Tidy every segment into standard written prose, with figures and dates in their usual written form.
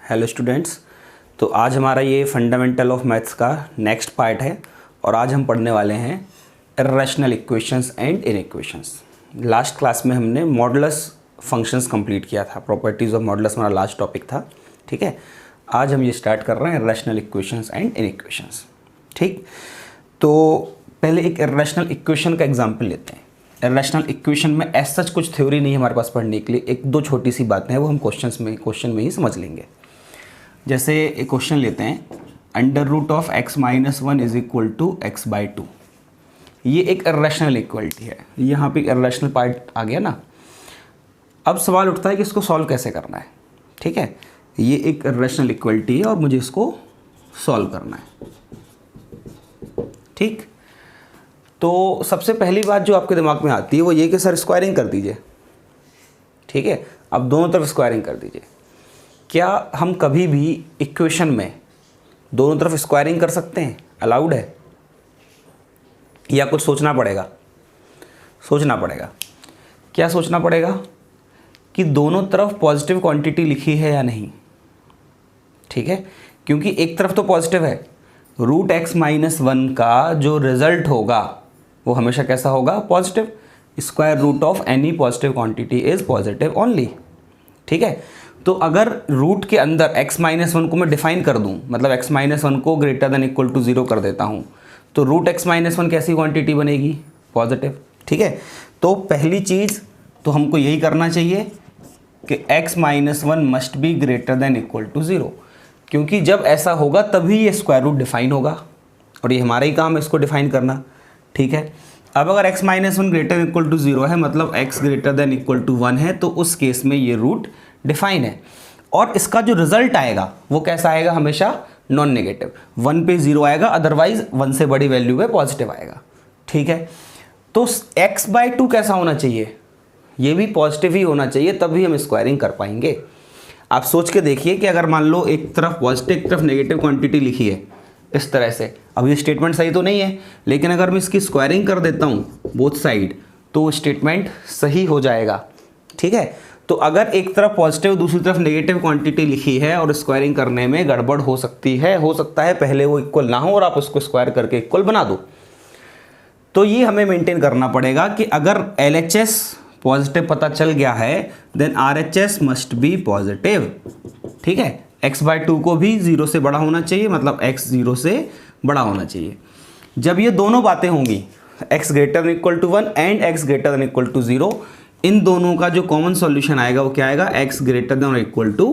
Hello students. तो आज हमारा ये फंडामेंटल ऑफ मैथ्स का नेक्स्ट पार्ट है और आज हम पढ़ने वाले हैं irrational equations and inequations. Last class में हमने मॉडुलस फंक्शंस कंप्लीट किया था, प्रॉपर्टीज़ ऑफ मॉडुलस हमारा लास्ट टॉपिक था। ठीक है, आज हम ये स्टार्ट कर रहे हैं इर्रेशनल इक्वेशंस एंड इनइक्वेशंस। ठीक, तो पहले एक इर्रेशनल इक्वेशन का एग्जाम्पल लेते हैं। इर्रेशनल इक्वेशन में ऐसा कुछ थ्योरी नहीं है हमारे पास पढ़ने के लिए, एक दो छोटी सी बातें हैं वो हम क्वेश्चन में ही समझ लेंगे। जैसे एक क्वेश्चन लेते हैं, under root of x minus 1 is equal to x by 2। ये एक इर्रेशनल इक्वलिटी है, यहाँ पे इर्रेशनल पार्ट आ गया ना। अब सवाल उठता है कि इसको सॉल्व कैसे करना है। ठीक है, ये एक इर्रेशनल इक्वलिटी है और मुझे इसको सॉल्व करना है। ठीक, तो सबसे पहली बात जो आपके दिमाग में आती है वो ये कि सर स्क्वायरिंग कर दीजिए। ठीक है, अब दोनों तरफ स्क्वायरिंग कर दीजिए। क्या हम कभी भी इक्वेशन में दोनों तरफ स्क्वायरिंग कर सकते हैं? अलाउड है या कुछ सोचना पड़ेगा? सोचना पड़ेगा। क्या सोचना पड़ेगा? कि दोनों तरफ पॉजिटिव क्वांटिटी लिखी है या नहीं। ठीक है, क्योंकि एक तरफ तो पॉजिटिव है, रूट एक्स माइनस 1 का जो रिजल्ट होगा वो हमेशा कैसा होगा? Positive. Square root of any positive quantity is positive only. ठीक है, तो अगर रूट के अंदर x माइनस 1 को मैं डिफाइन कर दूं, मतलब x माइनस 1 को ग्रेटर देन इक्वल टू 0 कर देता हूं, तो रूट x माइनस 1 कैसी क्वांटिटी बनेगी? पॉजिटिव। ठीक है, तो पहली चीज़ तो हमको यही करना चाहिए कि x minus 1 must be greater than equal to 0, क्योंकि जब ऐसा होगा तभी ये स्क्वायर रूट डिफाइन होगा और ये हमारा ही काम है इसको डिफाइन करना। ठीक है, अब अगर x minus 1 greater than equal to 0 है, मतलब x greater than equal to 1 है, तो उस केस में ये रूट डिफाइन है और इसका जो रिजल्ट आएगा वो कैसा आएगा? हमेशा नॉन नेगेटिव। 1 पे 0 आएगा, अदरवाइज 1 से बड़ी वैल्यू पे पॉजिटिव आएगा। ठीक है, तो x बाई 2 कैसा होना चाहिए? ये भी पॉजिटिव ही होना चाहिए, तभी हम स्क्वायरिंग कर पाएंगे। आप सोच के देखिए कि अगर मान लो एक तरफ पॉजिटिव एक तरफ नेगेटिव क्वांटिटी लिखी है इस तरह से, अब ये स्टेटमेंट सही तो नहीं है, लेकिन अगर मैं इसकी स्क्वायरिंग कर देता हूँ बोथ साइड तो स्टेटमेंट सही हो जाएगा। ठीक है, तो अगर एक तरफ पॉजिटिव दूसरी तरफ नेगेटिव क्वांटिटी लिखी है और स्क्वायरिंग करने में गड़बड़ हो सकती है, हो सकता है पहले वो इक्वल ना हो और आप उसको स्क्वायर करके इक्वल बना दो। तो ये हमें मेंटेन करना पड़ेगा कि अगर LHS पॉजिटिव पता चल गया है then RHS must be positive. ठीक है, x बाई 2 को भी 0 से बड़ा होना चाहिए, मतलब x 0 से बड़ा होना चाहिए। जब ये दोनों बातें होंगी, x greater than equal to 1 and x greater than equal to 0, इन दोनों का जो कॉमन सॉल्यूशन आएगा वो क्या आएगा? x ग्रेटर देन और इक्वल टू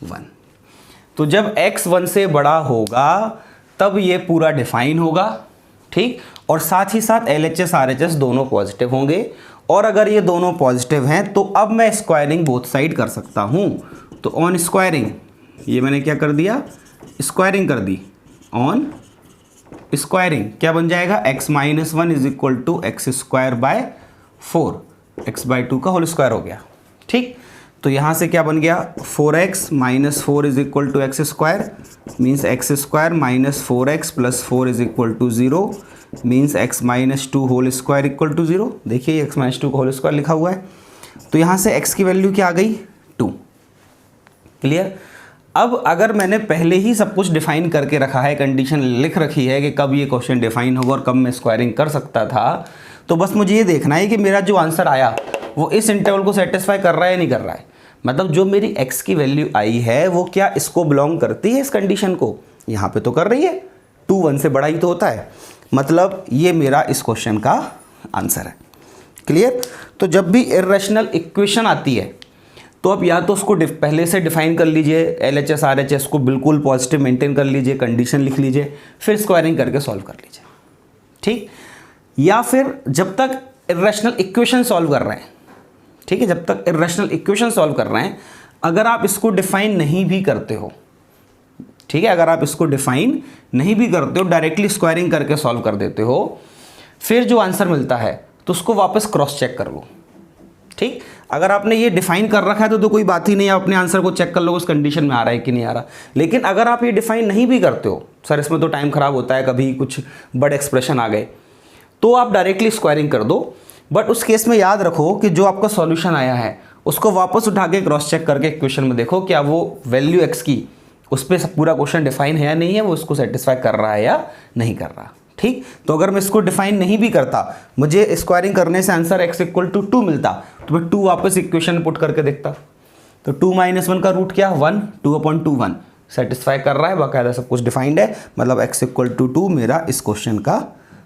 1। तो जब x 1 से बड़ा होगा तब ये पूरा डिफाइन होगा। ठीक, और साथ ही साथ LHS RHS दोनों पॉजिटिव होंगे, और अगर ये दोनों पॉजिटिव हैं तो अब मैं स्क्वायरिंग बोथ साइड कर सकता हूँ। तो ऑन स्क्वायरिंग, ये मैंने क्या कर दिया? स्क्वायरिंग कर दी। ऑन स्क्वायरिंग क्या बन जाएगा? x minus 1 is equal to x square by 4, x by 2 का होल स्क्वायर हो गया। ठीक, तो यहाँ से क्या बन गया? 4x minus 4 is equal to x square, means x square minus 4x plus 4 is equal to 0, means x minus 2 whole square equal to 0। देखिए x माइनस 2 का होल स्क्वायर लिखा हुआ है, तो यहाँ से x की वैल्यू क्या आ गई? 2। क्लियर? अब अगर मैंने पहले ही सब कुछ डिफाइन करके रखा है, कंडीशन लिख रखी है कि कब ये क्वेश्चन डिफाइन होगा और कब मैं स्क्वायरिंग कर सकता था, तो बस मुझे ये देखना है कि मेरा जो आंसर आया वो इस इंटरवल को सेटिस्फाई कर रहा है या नहीं कर रहा है। मतलब जो मेरी x की वैल्यू आई है वो क्या इसको बिलोंग करती है, इस कंडीशन को? यहाँ पे तो कर रही है, 2 1 से बड़ा ही तो होता है, मतलब ये मेरा इस क्वेश्चन का आंसर है। क्लियर? तो जब भी इर्रेशनल इक्वेशन आती है तो आप या तो उसको पहले से डिफाइन कर लीजिए, LHS RHS को बिल्कुल पॉजिटिव मेंटेन कर लीजिए, कंडीशन लिख लीजिए, फिर स्क्वायरिंग करके सॉल्व कर लीजिए। ठीक, या फिर जब तक इर्रेशनल इक्वेशन सॉल्व कर रहे हैं, ठीक है, जब तक इर्रेशनल इक्वेशन सॉल्व कर रहे हैं, अगर आप इसको डिफाइन नहीं भी करते हो, ठीक है, अगर आप इसको डिफाइन नहीं भी करते हो, डायरेक्टली स्क्वायरिंग करके सॉल्व कर देते हो, फिर जो आंसर मिलता है तो उसको वापस क्रॉस चेक कर लो। ठीक, अगर आपने ये डिफाइन कर रखा है तो कोई बात ही नहीं, आप अपने आंसर को चेक कर लो उस कंडीशन में आ रहा है कि नहीं आ रहा। लेकिन अगर आप ये डिफाइन नहीं भी करते हो, सर इसमें तो टाइम खराब होता है, कभी कुछ बड़े एक्सप्रेशन आ गए, तो आप डायरेक्टली स्क्वायरिंग कर दो। बट उस केस में याद रखो कि जो आपका सॉल्यूशन आया है उसको वापस उठा के क्रॉस चेक करके इक्वेशन में देखो क्या वो वैल्यू x की उस पर पूरा क्वेश्चन डिफाइन है या नहीं है, वो उसको सेटिस्फाई कर रहा है या नहीं कर रहा। ठीक, तो अगर मैं इसको डिफाइन नहीं भी करता, मुझे स्क्वायरिंग करने से आंसर x इक्वल टू 2 मिलता, तो मैं 2 वापस इक्वेशन पुट करके देखता। तो 2 - 1 का रूट क्या, 1, 2/2 1 सेटिस्फाई कर रहा है, बाकायदा सब कुछ डिफाइंड है, मतलब x इक्वल टू 2 मेरा इस क्वेश्चन का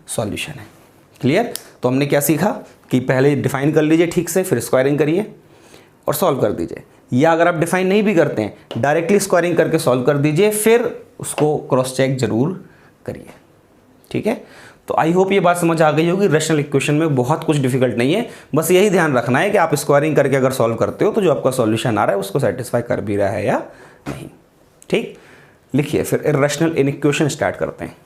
सॉल्यूशन है। क्लियर? तो हमने क्या सीखा कि पहले डिफाइन कर लीजिए ठीक से, फिर स्क्वायरिंग करिए और सॉल्व कर दीजिए, या अगर आप डिफाइन नहीं भी करते हैं डायरेक्टली स्क्वायरिंग करके सॉल्व कर दीजिए, फिर उसको क्रॉस चेक जरूर करिए। ठीक है, तो आई होप ये बात समझ आ गई होगी। रैशनल इक्वेशन में बहुत कुछ डिफिकल्ट नहीं है, बस यही ध्यान रखना है कि आप स्क्वायरिंग करके अगर सॉल्व करते हो तो जो आपका सॉल्यूशन आ रहा है उसको सेटिस्फाई कर भी रहा है या नहीं। ठीक, लिखिए फिर इर्रेशनल इनइक्वेशन स्टार्ट करते हैं।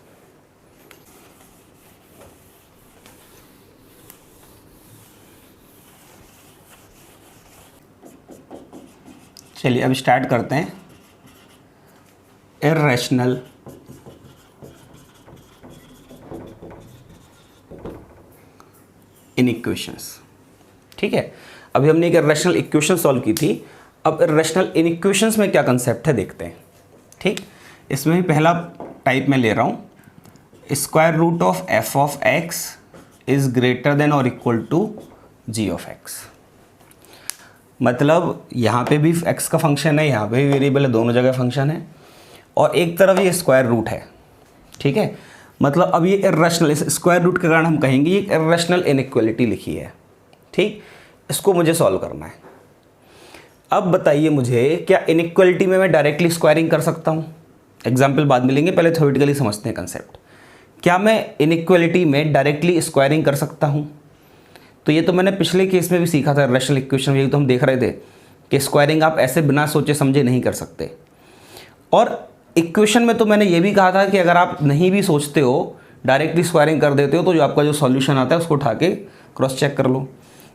चलिए अब स्टार्ट करते हैं इर्रेशनल इनइक्वेशंस। ठीक है, अभी हमने एक इर्रेशनल इक्वेशन सॉल्व की थी, अब इर्रेशनल इनइक्वेशंस में क्या कंसेप्ट है देखते हैं। ठीक, इसमें भी पहला टाइप मैं ले रहा हूँ, square root of F of x is greater than और equal to ji of x. मतलब यहाँ पे भी x का फंक्शन है, यहाँ पे भी वेरिएबल है, दोनों जगह फंक्शन है, और एक तरफ ये स्क्वायर रूट है। ठीक है, मतलब अब ये इर्रेशनल, इस स्क्वायर रूट के कारण हम कहेंगे ये इर्रेशनल इनइक्वालिटी लिखी है। ठीक, इसको मुझे सॉल्व करना है। अब बताइए मुझे, क्या इनइक्वालिटी में मैं डायरेक्टली स्क्वायरिंग कर सकता हूँ? एग्जाम्पल बाद में लेंगे, पहले थ्योरेटिकली समझते हैं कंसेप्ट। क्या मैं इनइक्वालिटी में डायरेक्टली स्क्वायरिंग कर सकता हूँ? तो ये तो मैंने पिछले केस में भी सीखा था, रैशनल इक्वेशन में, तो हम देख रहे थे कि स्क्वायरिंग आप ऐसे बिना सोचे समझे नहीं कर सकते। और इक्वेशन में तो मैंने ये भी कहा था कि अगर आप नहीं भी सोचते हो, डायरेक्टली स्क्वायरिंग कर देते हो, तो जो आपका जो सॉल्यूशन आता है उसको उठा के क्रॉस चेक कर लो।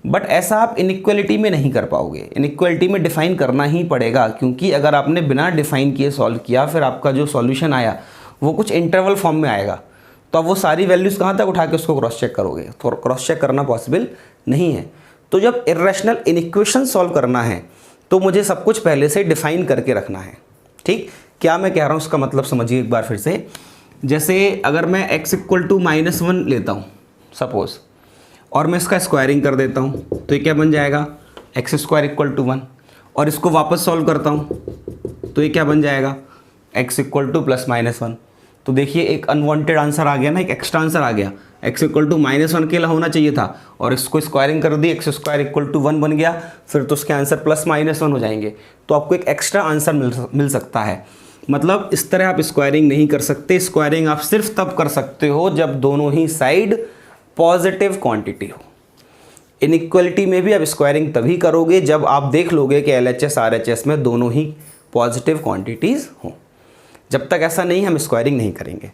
बट ऐसा आप इनइक्वालिटी में नहीं कर पाओगे, इनइक्वालिटी में डिफाइन करना ही पड़ेगा, क्योंकि अगर आपने बिना डिफाइन किए सॉल्व किया, फिर आपका जो सॉल्यूशन आया वो कुछ इंटरवल फॉर्म में आएगा, तो अब वो सारी वैल्यूज़ कहाँ तक उठा के उसको क्रॉस चेक करोगे? तो क्रॉस चेक करना पॉसिबल नहीं है। तो जब इर्रेशनल इनइक्वेशन सॉल्व करना है तो मुझे सब कुछ पहले से डिफाइन करके रखना है। ठीक, क्या मैं कह रहा हूँ उसका मतलब समझिए एक बार फिर से। जैसे अगर मैं x इक्वल टू -1 लेता हूँ सपोज, और मैं इसका स्क्वायरिंग कर देता हूँ, तो ये क्या बन जाएगा, x² इक्वल टू 1, और इसको वापस सॉल्व करता हूँ तो ये क्या बन जाएगा, x इक्वल टू +-1। तो देखिए एक अनवांटेड आंसर आ गया ना, एक एक्स्ट्रा आंसर आ गया, x इक्वल टू -1 के लिए होना चाहिए था, और इसको स्क्वायरिंग कर दी, x² इक्वल टू 1 बन गया, फिर तो उसके आंसर +-1 हो जाएंगे, तो आपको एक एक्स्ट्रा आंसर मिल सकता है। मतलब इस तरह आप स्क्वायरिंग नहीं कर सकते। स्क्वायरिंग आप सिर्फ तब कर सकते हो जब दोनों ही साइड पॉजिटिव क्वांटिटी हो। इनइक्वालिटी में भी आप स्क्वायरिंग तभी करोगे जब आप देख लोगे कि LHS RHS में दोनों ही पॉजिटिव क्वांटिटीज़ हों। जब तक ऐसा नहीं, हम स्क्वायरिंग नहीं करेंगे।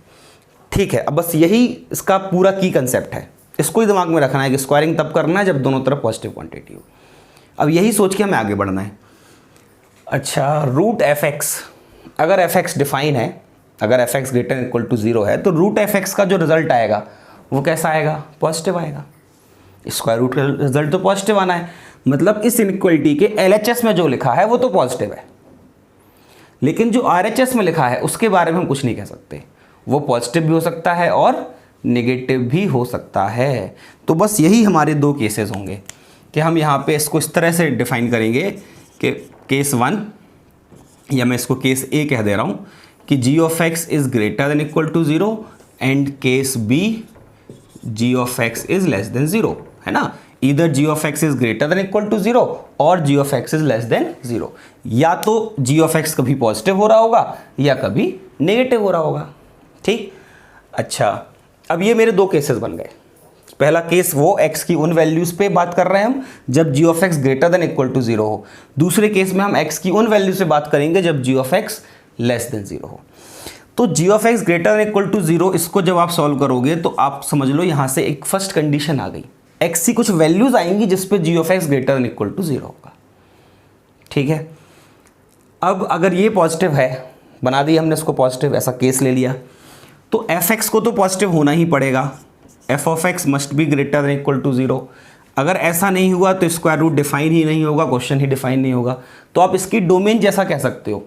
ठीक है, अब बस यही इसका पूरा की कंसेप्ट है, इसको ही दिमाग में रखना है कि स्क्वायरिंग तब करना है जब दोनों तरफ पॉजिटिव क्वांटिटी हो। अब यही सोच के हमें आगे बढ़ना है। अच्छा, रूट fx, अगर fx डिफाइन है, अगर fx ग्रेटर इक्वल टू 0 है, तो रूट fx का जो रिजल्ट आएगा वो कैसा आएगा, पॉजिटिव आएगा। स्क्वायर रूट का रिजल्ट तो पॉजिटिव आना है, मतलब इस इनइक्वालिटी के LHS में जो लिखा है वो तो पॉजिटिव है, लेकिन जो RHS में लिखा है उसके बारे में हम कुछ नहीं कह सकते। वो पॉजिटिव भी हो सकता है और नेगेटिव भी हो सकता है। तो बस यही हमारे दो केसेस होंगे कि हम यहाँ पे इसको इस तरह से डिफाइन करेंगे कि केस 1, या मैं इसको केस A कह दे रहा हूँ कि g of x is greater than equal to 0 and case B g of x is less than 0, है ना। Either g of x is greater than equal to 0 और g of x is less than 0। या तो g of x कभी positive हो रहा होगा या कभी नेगेटिव हो रहा होगा। ठीक, अच्छा, अब ये मेरे दो केसेस बन गए। पहला केस वो x की उन वैल्यूज़ पे बात कर रहे हैं हम जब g of x greater than equal to 0 हो। दूसरे केस में हम x की उन वैल्यू से बात करेंगे जब g of x less than 0 हो। तो g of x greater than equal to 0, इसको जब आप सॉल्व करोगे तो आप समझ लो यहाँ से एक फर्स्ट कंडीशन आ गई, x की कुछ वैल्यूज़ आएंगी जिस पे g of x greater than equal to 0 होगा। ठीक है, अब अगर ये पॉजिटिव है, बना दिया हमने इसको पॉजिटिव, ऐसा केस ले लिया, तो fx को तो पॉजिटिव होना ही पड़ेगा, f of x must be greater than equal to 0। अगर ऐसा नहीं हुआ तो स्क्वायर रूट डिफाइन ही नहीं होगा, क्वेश्चन ही डिफाइन नहीं होगा। तो आप इसकी डोमेन जैसा कह सकते हो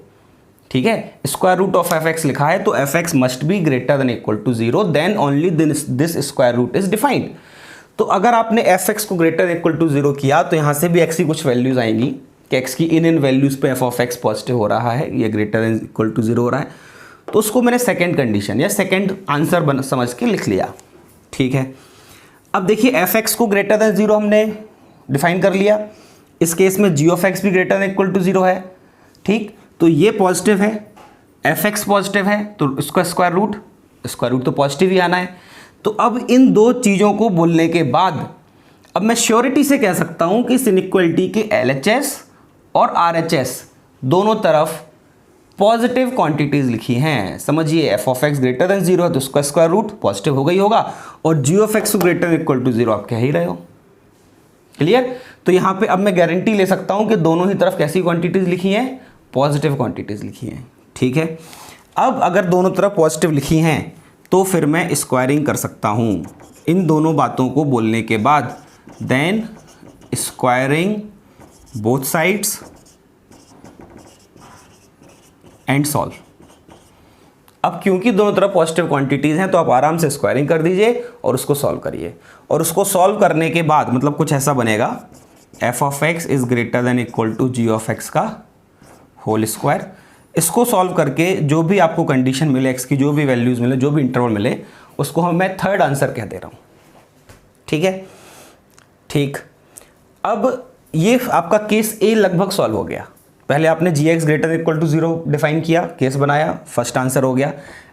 ठीक है, square root of F x लिखा है तो F x must be greater than equal to 0, then only this square root is defined. तो अगर आपने एफ एक्स को ग्रेटर इक्वल टू 0 किया तो यहाँ से भी एक्स की कुछ वैल्यूज आएंगी कि एक्स की इन वैल्यूज पे एफ ऑफ एक्स पॉजिटिव हो रहा है, ये ग्रेटर देन इक्वल टू 0 हो रहा है, तो उसको मैंने सेकेंड कंडीशन या सेकेंड आंसर समझ के लिख लिया। ठीक है, अब देखिए एफ एक्स को ग्रेटर देन 0 हमने डिफाइन कर लिया, इस केस में जी ऑफ एक्स भी ग्रेटर देन इक्वल टू 0 है। ठीक, तो ये पॉजिटिव है, एफ एक्स पॉजिटिव है, तो इसका स्क्वायर रूट तो पॉजिटिव ही आना है। तो अब इन दो चीज़ों को बोलने के बाद अब मैं श्योरिटी से कह सकता हूं कि इस इनइक्वलिटी के LHS और RHS दोनों तरफ पॉजिटिव क्वांटिटीज लिखी हैं। समझिए F of x greater then 0 है तो उसका स्क्वायर रूट पॉजिटिव होगा ही होगा, और G of x greater than equal to 0 आप कह ही रहे हो। क्लियर? तो यहाँ पे अब मैं गारंटी ले सकता हूँ कि दोनों ही तरफ कैसी क्वांटिटीज लिखी हैं, पॉजिटिव क्वांटिटीज लिखी हैं। ठीक है, अब अगर दोनों तरफ पॉजिटिव लिखी हैं तो फिर मैं स्क्वायरिंग कर सकता हूँ इन दोनों बातों को बोलने के बाद, then squaring both sides and solve. अब क्योंकि दोनों तरफ पॉजिटिव क्वांटिटीज़ हैं तो आप आराम से स्क्वायरिंग कर दीजिए और उसको सॉल्व करिए, और उसको सॉल्व करने के बाद मतलब कुछ ऐसा बनेगा, f of x is greater than equal to ji of x का होल स्क्वायर। इसको सॉल्व करके जो भी आपको कंडीशन मिले, एक्स की जो भी वैल्यूज़ मिले, जो भी इंटरवल मिले, उसको मैं थर्ड आंसर कह दे रहा हूँ। ठीक है, ठीक, अब ये आपका केस ए लगभग सॉल्व हो गया। पहले आपने G x greater equal to 0 define किया, केस बनाया, फर्स्ट आंसर हो गया।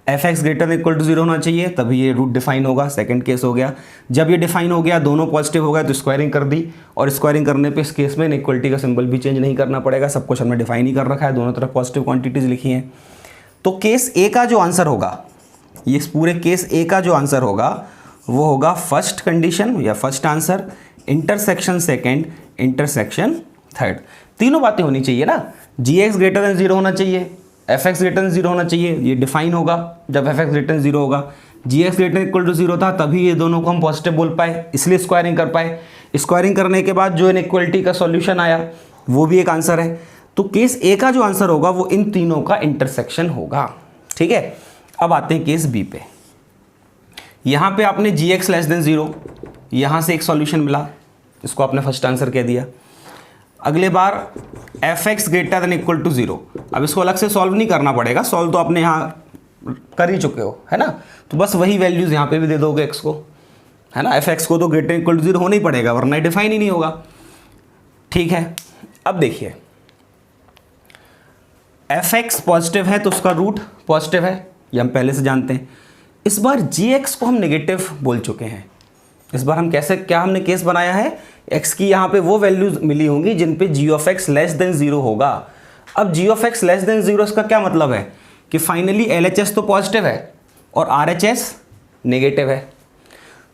F x greater equal to 0 होना चाहिए तभी ये रूट डिफाइन होगा, सेकंड केस हो गया। जब ये डिफाइन हो गया, दोनों पॉजिटिव हो गए तो स्क्वायरिंग कर दी, और स्क्वायरिंग करने पे इस केस में इनइक्वलिटी का सिंबल भी चेंज नहीं करना पड़ेगा, सब कुछ हमने डिफाइन ही कर रखा है, दोनों तरफ पॉजिटिव क्वांटिटीज़ लिखी हैं। तो केस ए का जो आंसर होगा, ये पूरे केस ए का जो आंसर होगा वो होगा फर्स्ट कंडीशन या first answer, intersection second, intersection third. तीनों बातें होनी चाहिए ना, जी एक्स ग्रेटर देन 0 होना चाहिए, एफ एक्स ग्रेटर देन 0 होना चाहिए, ये डिफाइन होगा जब एफ एक्स ग्रेटर देन 0 होगा, जी एक्स ग्रेटर इक्वल टू 0 था तभी ये दोनों को हम पॉजिटिव बोल पाए, इसलिए स्क्वायरिंग कर पाए। स्क्वायरिंग करने के बाद जो इनइक्वलिटी का सॉल्यूशन आया वो भी एक आंसर है। तो केस ए का जो आंसर होगा वो इन तीनों का इंटरसेक्शन होगा। ठीक है, अब आते हैं केस बी पे। यहाँ पे आपने जी एक्स लेस देन 0, यहाँ से एक सॉल्यूशन मिला, इसको आपने फर्स्ट आंसर कह दिया। अगले बार F x greater than equal to 0, अब इसको अलग से सॉल्व नहीं करना पड़ेगा, सॉल्व तो आपने यहाँ कर ही चुके हो, है ना, तो बस वही वैल्यूज़ यहाँ पे भी दे दोगे एक्स को, है ना। एफ एक्स को तो ग्रेटर इक्वल टू 0 होना ही पड़ेगा वरना डिफाइन ही नहीं होगा। ठीक है, अब देखिए एफ एक्स पॉजिटिव है तो उसका रूट पॉजिटिव है, ये हम पहले से जानते हैं। इस बार जी एक्स को हम नेगेटिव बोल चुके हैं। इस बार हम कैसे, क्या हमने केस बनाया है, एक्स की यहाँ पे वो वैल्यूज मिली होंगी जिन पे जी ऑफ एक्स लेस देन 0 होगा। अब जी ऑफ एक्स लेस देन 0 इसका क्या मतलब है कि फाइनली LHS तो पॉजिटिव है और RHS नेगेटिव है।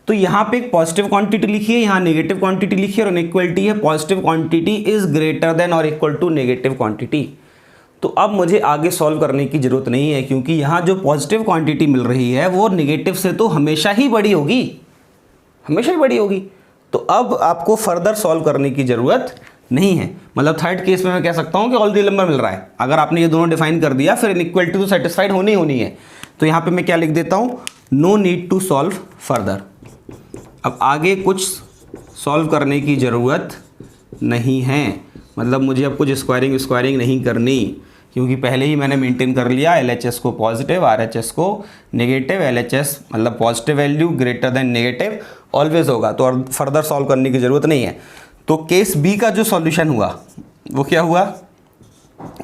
तो यहाँ पे एक पॉजिटिव क्वांटिटी लिखी है, यहाँ नेगेटिव क्वांटिटी लिखी है, और इनइक्वलिटी है positive quantity is greater than और इक्वल टू नेगेटिव क्वांटिटी। तो अब मुझे आगे सॉल्व करने की जरूरत नहीं है, क्योंकि यहाँ जो पॉजिटिव क्वांटिटी मिल रही है वो नेगेटिव से तो हमेशा ही बड़ी होगी, हमेशा ही बड़ी होगी। तो अब आपको फर्दर सॉल्व करने की ज़रूरत नहीं है। मतलब थर्ड केस में मैं कह सकता हूँ कि ऑल द नंबर मिल रहा है, अगर आपने ये दोनों डिफाइन कर दिया फिर इनइक्वलिटी तो सेटिस्फाइड होनी होनी है। तो यहाँ पे मैं क्या लिख देता हूँ, no need to solve further. अब आगे कुछ सॉल्व करने की ज़रूरत नहीं है, मतलब मुझे अब कुछ स्क्वायरिंग नहीं करनी, क्योंकि पहले ही मैंने मेंटेन कर लिया LHS को पॉजिटिव, RHS को नेगेटिव। LHS मतलब positive value greater than negative always होगा, तो और फर्दर सॉल्व करने की ज़रूरत नहीं है। तो केस बी का जो सॉल्यूशन हुआ वो क्या हुआ,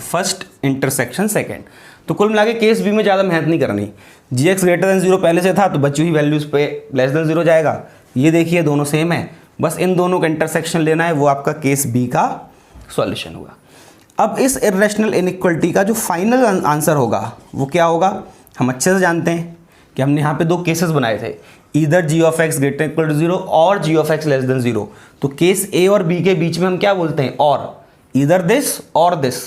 फर्स्ट इंटरसेक्शन सेकेंड। तो कुल मिला के केस बी में ज़्यादा मेहनत नहीं करनी, जी एक्स ग्रेटर देन 0 पहले से था तो बची हुई वैल्यूज़ पे लेस देन 0 जाएगा। ये देखिए दोनों सेम है, बस इन दोनों का इंटरसेक्शन लेना है, वो आपका केस बी का सॉल्यूशन हुआ। अब इस इर्रेशनल इनइक्वलिटी का जो फाइनल आंसर होगा वो क्या होगा, हम अच्छे से जानते हैं कि हमने यहाँ पे दो केसेस बनाए थे, इधर G of x greater equal to 0 और G of x less than 0। तो केस ए और बी के बीच में हम क्या बोलते हैं, और, इधर दिस और दिस।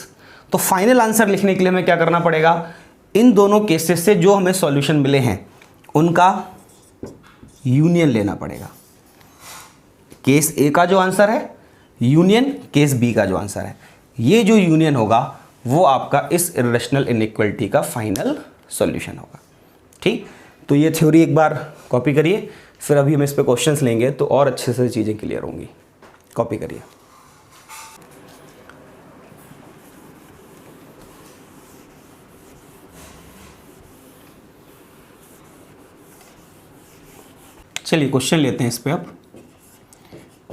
तो फाइनल आंसर लिखने के लिए हमें क्या करना पड़ेगा, इन दोनों केसेस से जो हमें सॉल्यूशन मिले हैं उनका यूनियन लेना पड़ेगा। केस ए का जो आंसर है यूनियन केस बी का जो आंसर है, ये जो यूनियन होगा वो आपका इस इर्रेशनल इनइक्वालिटी का फाइनल सॉल्यूशन होगा। ठीक, तो ये थ्योरी एक बार कॉपी करिए, फिर अभी हम इस पे क्वेश्चंस लेंगे तो और अच्छे से चीज़ें क्लियर होंगी। कॉपी करिए। चलिए क्वेश्चन लेते हैं इस पे अब।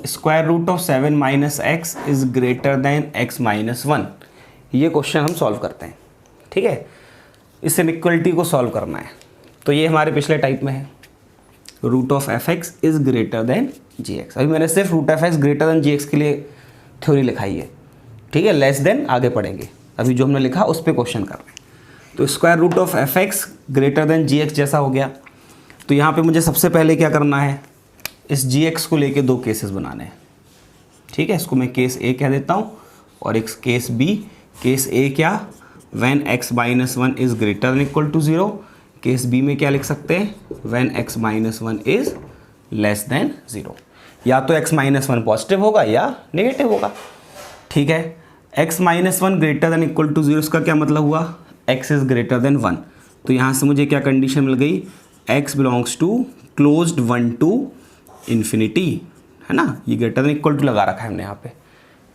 Square root of 7 minus x is greater than x minus 1। ये क्वेश्चन हम सॉल्व करते हैं। ठीक है, इस इनइक्वालिटी को सॉल्व करना है। तो ये हमारे पिछले टाइप में है, root of F x is greater than ji x. अभी मैंने सिर्फ root F x greater than जी एक्स के लिए थ्योरी लिखाई है। ठीक है, लेस देन आगे पढ़ेंगे, अभी जो हमने लिखा उस पर क्वेश्चन कर रहे हैं। तो square root of F x greater than ji x जैसा हो गया। तो यहाँ पे मुझे सबसे पहले क्या करना है, इस जी एक्स को लेके दो केसेस बनाने हैं। ठीक है, इसको मैं केस ए कह देता हूँ और एक केस बी। केस ए क्या, when x minus 1 is greater than equal to 0। Case B में क्या लिख सकते हैं, when x minus 1 is less than 0। या तो x माइनस 1 पॉजिटिव होगा या नेगेटिव होगा। ठीक है, x minus 1 greater than equal to 0, इसका क्या मतलब हुआ, x इज़ ग्रेटर देन 1। तो यहाँ से मुझे क्या कंडीशन मिल गई, x belongs to closed 1 to infinity, है ना। ये ग्रेटर देन इक्वल टू लगा रखा है हमने यहाँ पे।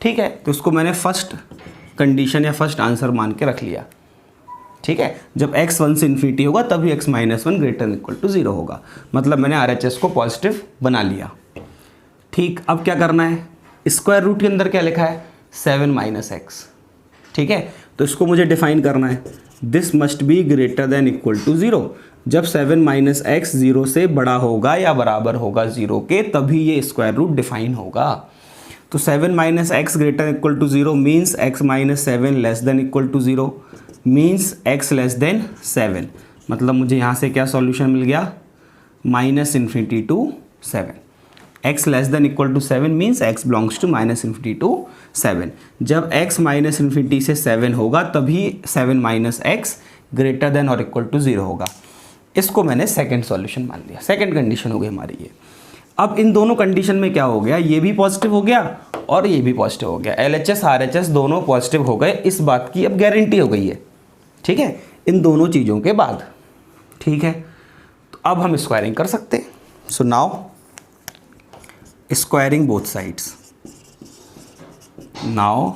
ठीक है, तो उसको मैंने फर्स्ट कंडीशन या फर्स्ट आंसर मान के रख लिया। ठीक है, जब x 1 से इन्फिनिटी होगा तभी x minus 1 greater than equal to 0 होगा, मतलब मैंने RHS को पॉजिटिव बना लिया। ठीक, अब क्या करना है, स्क्वायर रूट के अंदर क्या लिखा है, 7 माइनस एक्स। ठीक है, तो इसको मुझे डिफाइन करना है, this must be greater than equal to 0। जब 7 माइनस एक्स 0 से बड़ा होगा या बराबर होगा 0 के, तभी ये स्क्वायर रूट डिफाइन होगा। तो 7 minus x greater equal to 0 means x minus 7 less than equal to 0 means x less than 7। मतलब मुझे यहाँ से क्या सॉल्यूशन मिल गया, minus infinity to 7। x less than equal to 7 means x belongs to minus infinity to 7। जब x minus infinity से 7 होगा तभी 7 माइनस एक्स ग्रेटर देन और इक्वल टू 0 होगा। इसको मैंने सेकंड सॉल्यूशन मान लिया, सेकंड कंडीशन हो गई हमारी ये। अब इन दोनों कंडीशन में क्या हो गया, ये भी पॉजिटिव हो गया और ये भी पॉजिटिव हो गया। LHS RHS दोनों पॉजिटिव हो गए, इस बात की अब गारंटी हो गई है। ठीक है, इन दोनों चीज़ों के बाद। ठीक है, तो अब हम स्क्वायरिंग कर सकते हैं। So now squaring both sides, now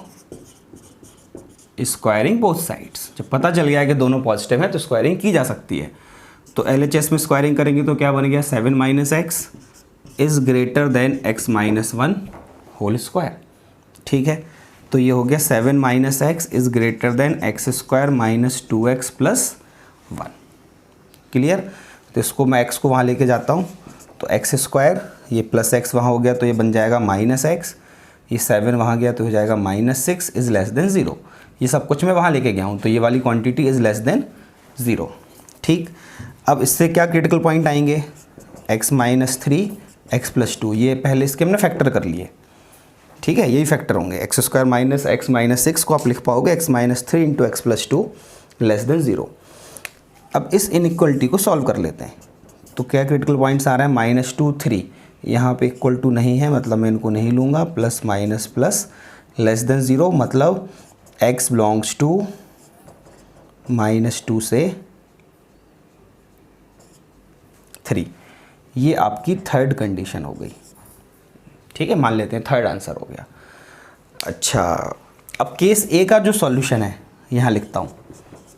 squaring both sides. जब पता चल गया है कि दोनों पॉजिटिव है तो स्क्वायरिंग की जा सकती है। तो LHS में स्क्वायरिंग करेंगे तो क्या बन गया, 7 minus x is greater than x minus 1 whole square. ठीक है, तो ये हो गया 7 minus x is greater than x square minus 2x plus 1। Clear. तो इसको मैं x को वहाँ लेके जाता हूँ, तो एक्स स्क्वायर, ये प्लस एक्स वहाँ हो गया तो ये बन जाएगा माइनस एक्स, ये 7 वहाँ गया तो हो जाएगा माइनस 6 इज़ लेस देन 0। ये सब कुछ मैं वहाँ लेके गया हूँ, तो ये वाली क्वांटिटी इज़ लेस देन 0। ठीक, अब इससे क्या क्रिटिकल पॉइंट आएंगे, x माइनस 3 x प्लस 2, ये पहले इसके हमने फैक्टर कर लिए। ठीक है, यही फैक्टर होंगे, x square minus x minus 6 को आप लिख पाओगे x minus 3 into x plus 2 less than 0। अब इस इनइक्वलिटी को सॉल्व कर लेते हैं। तो क्या क्रिटिकल पॉइंट्स आ रहा है, माइनस 2 3, यहाँ पे इक्वल टू नहीं है मतलब मैं इनको नहीं लूँगा, plus minus plus less than 0, मतलब x बिलोंग्स टू माइनस 2 से 3। ये आपकी थर्ड कंडीशन हो गई। ठीक है, मान लेते हैं थर्ड आंसर हो गया। अच्छा, अब केस ए का जो सॉल्यूशन है यहाँ लिखता हूँ।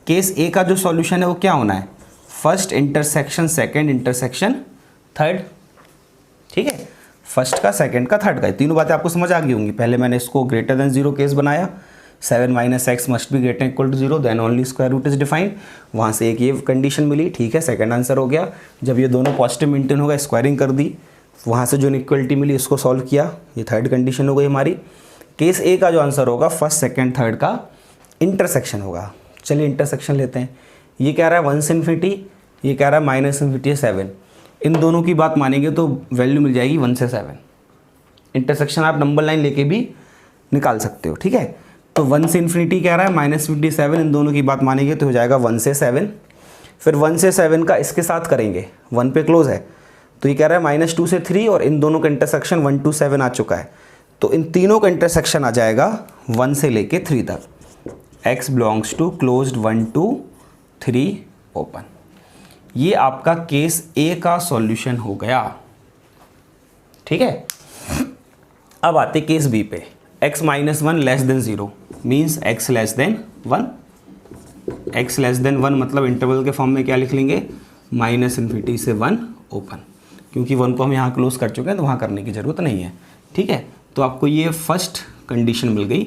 केस ए का जो सॉल्यूशन है वो क्या होना है, first intersection second intersection third. ठीक है, फर्स्ट का सेकंड का थर्ड का, तीनों बातें आपको समझ आ गई होंगी। पहले मैंने इसको ग्रेटर देन 0 केस बनाया, 7 minus x must be greater equal to 0 then only square root is defined. वहाँ से एक ये कंडीशन मिली। ठीक है, सेकंड आंसर हो गया। जब ये दोनों पॉजिटिव मेंटेन होगा, स्क्वायरिंग कर दी, वहाँ से जो इक्वलिटी मिली इसको सॉल्व किया, ये थर्ड कंडीशन हो गई हमारी। केस ए का जो आंसर होगा फर्स्ट सेकंड थर्ड का इंटरसेक्शन होगा। चलिए इंटरसेक्शन लेते हैं। ये कह रहा है 1 से इन्फिनिटी, ये कह रहा है माइनस इन्फिनिटी 7। इन दोनों की बात मानेंगे तो वैल्यू मिल जाएगी 1 से 7। इंटरसेक्शन आप नंबर लाइन लेके भी निकाल सकते हो। ठीक है, तो 1 से इन्फिनिटी कह रहा है माइनस 57, इन दोनों की बात मानेंगे तो हो जाएगा 1 से 7। फिर 1 से 7 का इसके साथ करेंगे, 1 पे क्लोज है, तो ये कह रहा है माइनस 2 से 3 और इन दोनों का इंटरसेक्शन 1 to 7 आ चुका है। तो इन तीनों का इंटरसेक्शन आ जाएगा 1 से लेके 3 तक। x belongs to closed 1 to 3 open. ये आपका केस ए का सॉल्यूशन हो गया। ठीक है, अब आते केस बी पे। x minus 1 less than 0 means x less then 1। x less then 1 मतलब इंटरवल के फॉर्म में क्या लिख लेंगे, माइनस इन्फिनिटी से 1 ओपन, क्योंकि 1 को हम यहाँ क्लोज कर चुके हैं तो वहाँ करने की ज़रूरत नहीं है। ठीक है, तो आपको ये फर्स्ट कंडीशन मिल गई।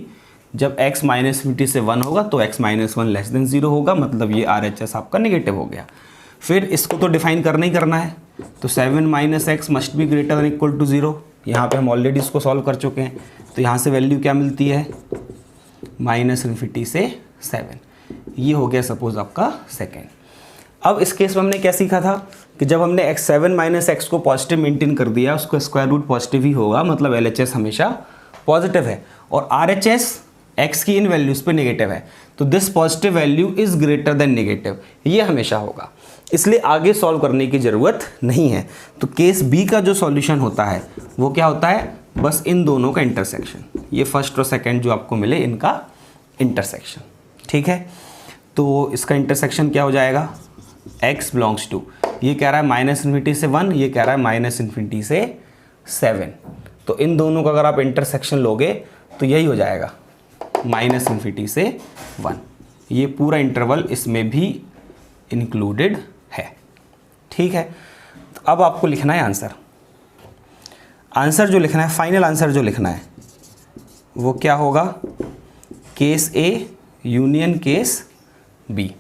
जब x माइनस इन्फिनिटी से 1 होगा तो x माइनस 1 लेस देन 0 होगा, मतलब ये RHS आपका नेगेटिव हो गया। फिर इसको तो डिफाइन करना ही करना है, तो 7 minus x must be greater than equal to 0। यहाँ पे हम ऑलरेडी इसको सॉल्व कर चुके हैं, तो यहाँ से वैल्यू क्या मिलती है, माइनस इन्फिनिटी से 7। ये हो गया सपोज आपका सेकेंड। अब इस केस में हमने क्या सीखा था कि जब हमने x7 माइनस एक्स को पॉजिटिव मेंटेन कर दिया, उसको स्क्वायर रूट पॉजिटिव ही होगा, मतलब LHS हमेशा पॉजिटिव है और RHS x की इन वैल्यूज़ पे नेगेटिव है, तो this positive value is greater then negative, ये हमेशा होगा। इसलिए आगे सॉल्व करने की ज़रूरत नहीं है। तो केस बी का जो सॉल्यूशन होता है वो क्या होता है, बस इन दोनों का इंटरसेक्शन, ये फर्स्ट और सेकंड जो आपको मिले इनका इंटरसेक्शन। ठीक है, तो इसका इंटरसेक्शन क्या हो जाएगा, x बिलोंग्स टू, ये कह रहा है माइनस इन्फिनिटी से 1, ये कह रहा है माइनस इन्फिनिटी से 7। तो इन दोनों का अगर आप इंटरसेक्शन लोगे तो यही हो जाएगा, माइनस इन्फिनिटी से 1। ये पूरा इंटरवल इसमें भी इंक्लूडेड है। ठीक है, तो अब आपको लिखना है आंसर। आंसर जो लिखना है, फाइनल आंसर जो लिखना है वो क्या होगा, case A union case B.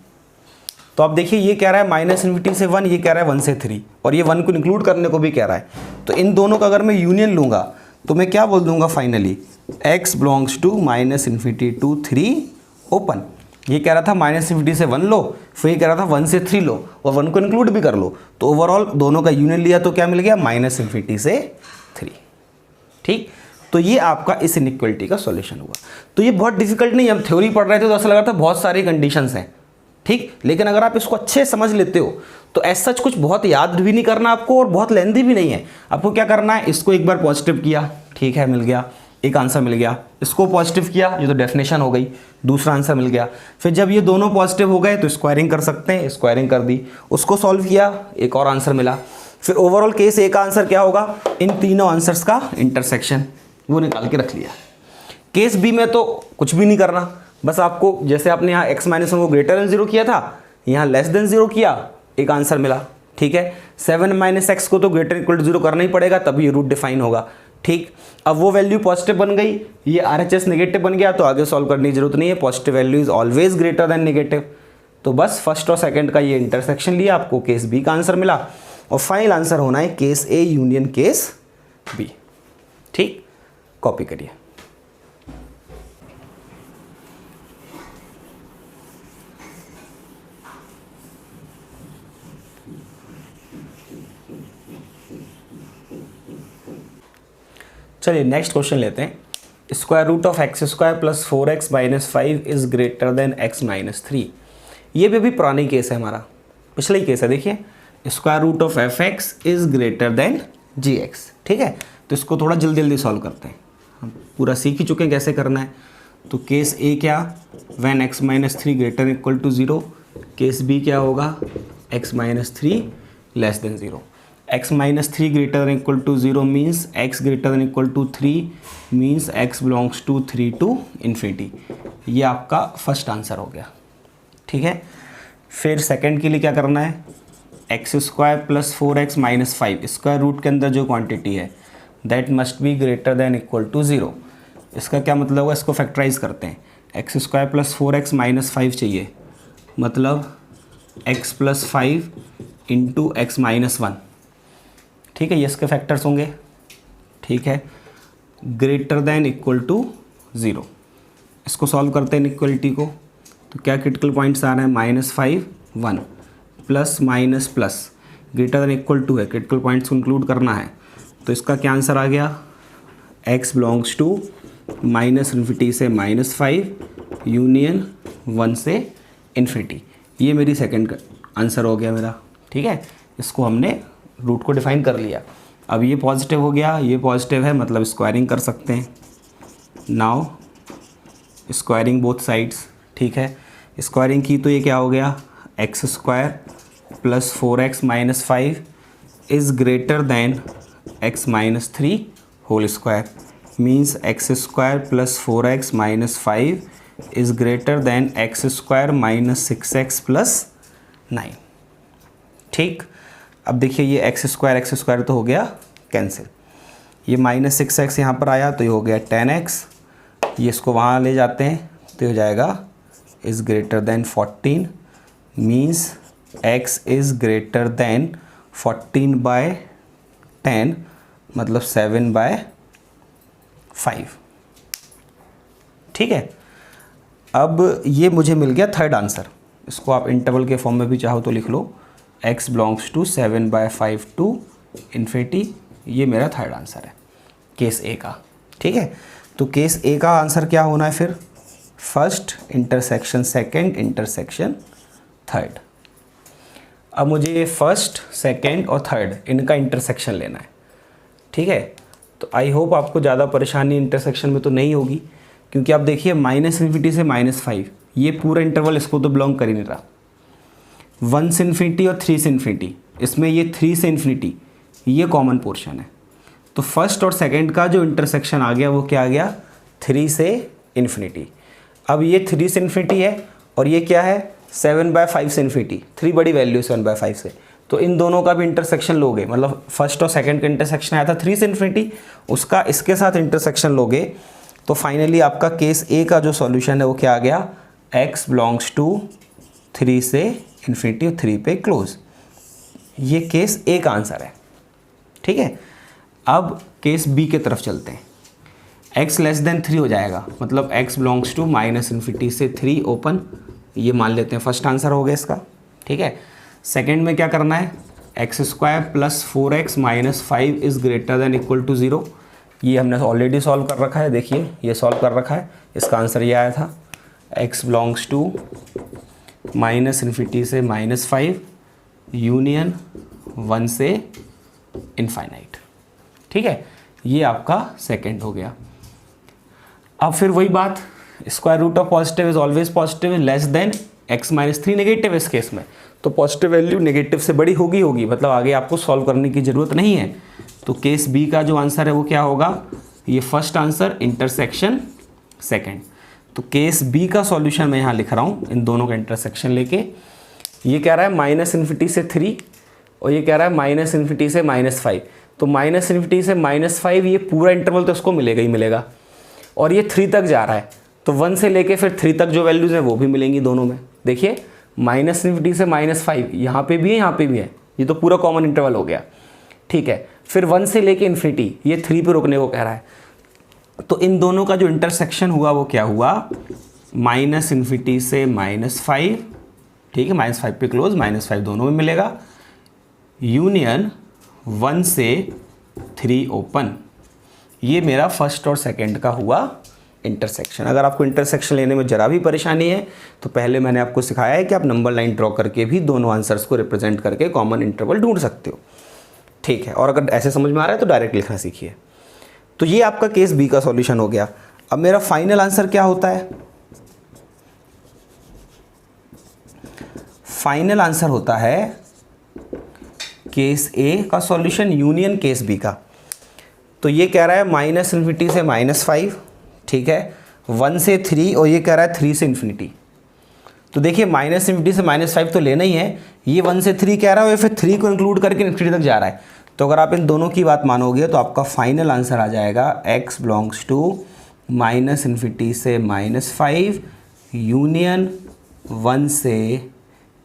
तो आप देखिए ये कह रहा है माइनस इन्फिनिटी से 1, ये कह रहा है 1 से 3, और ये 1 को इंक्लूड करने को भी कह रहा है। तो इन दोनों का अगर मैं यूनियन लूँगा तो मैं क्या बोल दूंगा finally, x belongs to minus infinity to 3 open. ये कह रहा था माइनस इन्फिनिटी से 1 लो, फिर ये कह रहा था 1 से 3 लो और 1 को इंक्लूड भी कर लो, तो ओवरऑल दोनों का यूनियन लिया तो क्या मिल गया, माइनस इन्फिनिटी से 3। ठीक, तो ये आपका इस इनइक्वालिटी का सॉल्यूशन हुआ। तो ये बहुत डिफिकल्ट नहीं है, हम थ्योरी पढ़ रहे थे तो ऐसा लगा था बहुत सारी कंडीशंस हैं। ठीक, लेकिन अगर आप इसको अच्छे समझ लेते हो तो ऐसा कुछ बहुत याद भी नहीं करना आपको और बहुत लेंथी भी नहीं है। आपको क्या करना है, इसको एक बार पॉजिटिव किया, ठीक है, मिल गया, एक आंसर मिल गया। इसको पॉजिटिव किया, ये तो डेफिनेशन हो गई, दूसरा आंसर मिल गया। फिर जब ये दोनों पॉजिटिव हो गए तो स्क्वायरिंग कर सकते हैं, स्क्वायरिंग कर दी, उसको सॉल्व किया, एक और आंसर मिला। फिर ओवरऑल केस ए का आंसर क्या होगा, इन तीनों आंसर्स का इंटरसेक्शन, वो निकाल के रख लिया। केस बी में तो कुछ भी नहीं करना, बस आपको जैसे आपने यहाँ x माइनस 1 को ग्रेटर देन 0 किया था, यहाँ लेस देन 0 किया, एक आंसर मिला। ठीक है, 7 माइनस एक्स को तो ग्रेटर इक्वल टू 0 करना ही पड़ेगा, तभी ये रूट डिफाइन होगा। ठीक, अब वो वैल्यू पॉजिटिव बन गई, ये RHS नेगेटिव बन गया, तो आगे सॉल्व करने की जरूरत नहीं है, positive value is always greater than negative. तो बस फर्स्ट और सेकंड का ये इंटरसेक्शन लिया, आपको केस बी का आंसर मिला, और फाइनल आंसर होना है case A union case B. ठीक, कॉपी करिए। चलिए नेक्स्ट क्वेश्चन लेते हैं। Square root of x square plus 4x minus 5 is greater than x minus 3। ये भी अभी पुरानी केस है, हमारा पिछला ही केस है। देखिए, square root of F x is greater than ji x. ठीक है, तो इसको थोड़ा जल्दी जल्दी सॉल्व करते हैं, हम पूरा सीख ही चुके हैं कैसे करना है। तो केस ए क्या, when x minus 3 greater equal to 0। Case B क्या होगा, x minus 3 less than 0। x minus 3 greater than equal to 0 means x greater than equal to 3 means x belongs to 3 to infinity. ये आपका first answer हो गया। ठीक है, फिर second के लिए क्या करना है, x square plus 4x minus 5, square root के अंदर जो क्वांटिटी है that must be greater than equal to 0। इसका क्या मतलब होगा, इसको फैक्टराइज करते हैं। X square plus 4x minus 5 चाहिए, मतलब x plus 5 into x minus 1। ठीक है, ये इसके फैक्टर्स होंगे। ठीक है, ग्रेटर देन इक्वल टू 0। इसको सॉल्व करते हैं इनइक्वलिटी को, तो क्या क्रिटिकल पॉइंट्स आ रहे हैं, -5 1 plus minus plus greater than equal to है, क्रिटिकल पॉइंट्स को इंक्लूड करना है। तो इसका क्या आंसर आ गया, x belongs to minus infinity से -5 यूनियन 1 से इन्फिनिटी। ये मेरी सेकंड आंसर हो गया मेरा। ठीक है, इसको हमने रूट को डिफाइन कर लिया। अब ये पॉजिटिव हो गया, ये पॉजिटिव है, मतलब स्क्वायरिंग कर सकते हैं। Now squaring both sides. ठीक है, स्क्वायरिंग की तो ये क्या हो गया, x square plus 4x minus 5 is greater than x minus 3 whole square, means x square plus 4x minus 5 is greater than x square minus 6x plus 9। ठीक, अब देखिए ये एक्स स्क्वायर तो हो गया कैंसिल, ये माइनस 6x यहाँ पर आया तो ये हो गया 10x, ये इसको वहाँ ले जाते हैं तो हो जाएगा is greater then 14, means x is greater then 14/10 मतलब 7/5। ठीक है, अब ये मुझे मिल गया थर्ड आंसर, इसको आप इंटरवल के फॉर्म में भी चाहो तो लिख लो, x belongs to 7/5 to infinity, ये मेरा थर्ड आंसर है केस ए का। ठीक है, तो केस ए का आंसर क्या होना है फिर, first intersection second intersection third. अब मुझे ये फर्स्ट सेकंड और थर्ड इनका इंटरसेक्शन लेना है। ठीक है, तो आई होप आपको ज़्यादा परेशानी इंटरसेक्शन में तो नहीं होगी, क्योंकि आप देखिए माइनस इन्फिनिटी से -5 ये पूरा इंटरवल इसको तो बिलोंग कर ही नहीं रहा, 1 से इन्फिनिटी और 3 से इन्फिनिटी, इसमें ये 3 से इन्फिनिटी ये कॉमन पोर्शन है, तो फर्स्ट और सेकंड का जो इंटरसेक्शन आ गया वो क्या आ गया, 3 से इन्फिनिटी। अब ये 3 से इन्फिनिटी है और ये क्या है 7/5 से इन्फिनिटी, 3 बड़ी वैल्यू 7/5 से, तो इन दोनों का भी इंटरसेक्शन लोगे, मतलब फर्स्ट और सेकंड का इंटरसेक्शन आया था 3 से इन्फिनिटी, उसका इसके साथ इंटरसेक्शन लोगे तो फाइनली आपका केस ए का जो सॉल्यूशन है वो क्या आ गया, x बिलोंग्स टू 3 से इन्फिनिटी और 3 पे क्लोज, ये केस ए का आंसर है। ठीक है, अब केस बी के तरफ चलते हैं, x लेस देन 3 हो जाएगा, मतलब x belongs to minus infinity से 3 ओपन, ये मान लेते हैं फर्स्ट आंसर हो गया इसका। ठीक है, सेकंड में क्या करना है, x square plus 4x minus 5 is greater than equal to 0, ये हमने ऑलरेडी सॉल्व कर रखा है, देखिए ये सॉल्व कर रखा है, इसका आंसर ये आया था x belongs to minus infinity से -5 यूनियन 1 से इनफाइनाइट। ठीक है, ये आपका सेकंड हो गया। अब फिर वही बात, square root of positive is always positive less than x minus 3 negative, इस केस में तो पॉजिटिव वैल्यू नेगेटिव से बड़ी होगी, मतलब आगे आपको सॉल्व करने की ज़रूरत नहीं है। तो केस बी का जो आंसर है वो क्या होगा, ये फर्स्ट आंसर इंटरसेक्शन सेकंड। तो केस बी का सॉल्यूशन मैं यहाँ लिख रहा हूँ इन दोनों का इंटरसेक्शन लेके, ये कह रहा है माइनस इन्फिनिटी से 3 और ये कह रहा है माइनस इन्फिनिटी से -5, तो माइनस इन्फिनिटी से -5 ये पूरा इंटरवल तो इसको मिलेगा ही मिलेगा, और ये 3 तक जा रहा है तो 1 से लेके फिर 3 तक जो वैल्यूज़ हैं वो भी मिलेंगी दोनों में। देखिए माइनस इन्फिनिटी से -5 यहाँ पे भी है यहाँ पे भी है, ये तो पूरा कॉमन इंटरवल हो गया। ठीक है, फिर 1 से लेके इन्फिनिटी ये 3 पे रुकने को कह रहा है, तो इन दोनों का जो इंटरसेक्शन हुआ वो क्या हुआ, माइनस इन्फिनिटी से -5, ठीक है -5 पे क्लोज, -5 दोनों में मिलेगा, यूनियन 1 से 3 ओपन, ये मेरा फर्स्ट और सेकंड का हुआ इंटरसेक्शन। अगर आपको इंटरसेक्शन लेने में ज़रा भी परेशानी है तो पहले मैंने आपको सिखाया है कि आप नंबर लाइन ड्रॉ करके भी दोनों आंसर्स को रिप्रेजेंट करके कॉमन इंटरवल ढूंढ सकते हो। ठीक है, और अगर ऐसे समझ में आ रहा है तो डायरेक्ट लिखना सीखिए। तो ये आपका केस बी का सॉल्यूशन हो गया। अब मेरा फाइनल आंसर क्या होता है, फाइनल आंसर होता है केस ए का सॉल्यूशन यूनियन केस बी का। तो ये कह रहा है माइनस इन्फिनिटी से -5, ठीक है, 1 से 3 और ये कह रहा है 3 से इन्फिनिटी। तो देखिए माइनस इन्फिनिटी से -5 तो लेना ही है, ये 1 से 3 कह रहा है और फिर 3 को इंक्लूड करके इन्फिनिटी तक जा रहा है, तो अगर आप इन दोनों की बात मानोगे तो आपका फाइनल आंसर आ जाएगा x belongs to minus infinity से -5 यूनियन 1 से